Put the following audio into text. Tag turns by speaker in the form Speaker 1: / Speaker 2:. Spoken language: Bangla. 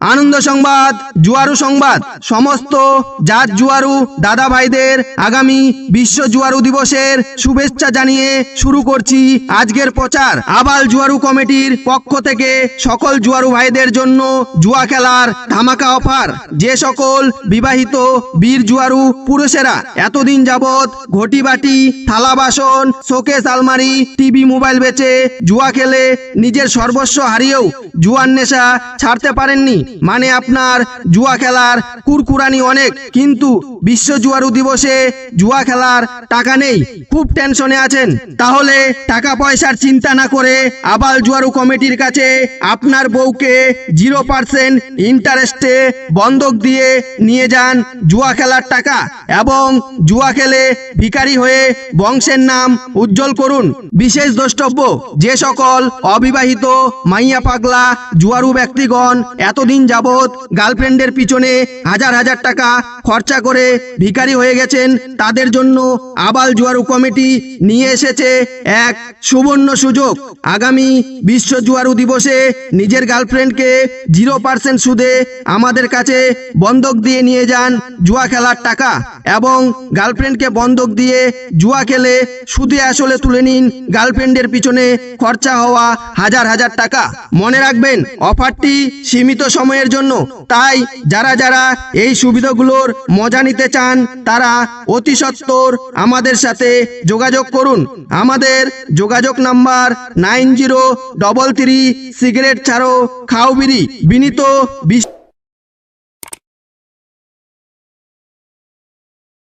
Speaker 1: আনন্দ সংবাদ, জুয়ারু সংবাদ। সমস্ত জাত জুয়ারু দাদা ভাইদের আগামী বিশ্ব জুয়ারু দিবসের শুভেচ্ছা জানিয়ে শুরু করছি আজকের প্রচার। আবাল জুয়ারু কমিটির পক্ষ থেকে সকল জুয়ারু ভাইদের জন্য জুয়া খেলার ধামাকা অফার। যে সকল বিবাহিত বীর জুয়ারু পুরুষেরা এতদিন যাবৎ ঘটি বাটি, থালা বাসন, শোকেস আলমারি, টিভি মোবাইল বেচে জুয়া খেলে নিজের সর্বস্ব হারিয়েও জুয়ার নেশা ছাড়তে পারেননি, মানে আপনার জুয়া খেলার কুরকুরানি অনেক, কিন্তু বিশ্ব জুয়ারু দিবসে জুয়া খেলার টাকা নেই, খুব টেনশনে আছেন, তাহলে টাকা পয়সার চিন্তা না করে আবাল জুয়ারু কমিটির কাছে আপনার বউকে 0% ইন্টারেস্টে বন্ধক দিয়ে নিয়ে যান জুয়া খেলার টাকা এবং জুয়া খেলে ভিখারি হয়ে বংশের নাম উজ্জ্বল করুন। বিশেষ দ্রষ্টব্য, যে সকল অবিবাহিত মাইয়া পাগলা জুয়ারু ব্যক্তিগণ এতদিন যাবৎ গার্লফ্রেন্ডের পিছনে হাজার হাজার টাকা খরচা করে ভিখারি হয়ে গেছেন, তাদের জন্য আবাল জুয়ারু কমিটি নিয়ে এসেছে এক সুবর্ণ সুযোগ। আগামী বিশ্ব জুয়ারু দিবসে নিজের গার্লফ্রেন্ডকে 0% সুদে আমাদের কাছে বন্ধক দিয়ে নিয়ে যান জুয়া খেলার টাকা এবং গার্লফ্রেন্ডকে বন্ধক দিয়ে জুয়া খেলে সুদে আসলে তুলে নিন গার্লফ্রেন্ডের পিছনে খরচা হওয়া হাজার হাজার টাকা। মনে রাখবেন, অফারটি সীমিত সময়ের জন্য, তাই যারা যারা এই সুবিধাগুলোর মজা নিতে চান তারা অতি সত্বর আমাদের সাথে যোগাযোগ করুন। আমাদের যোগাযোগ নাম্বার 9033 সিগারেট ছাড়ো খাও বিড়ি। বিনীত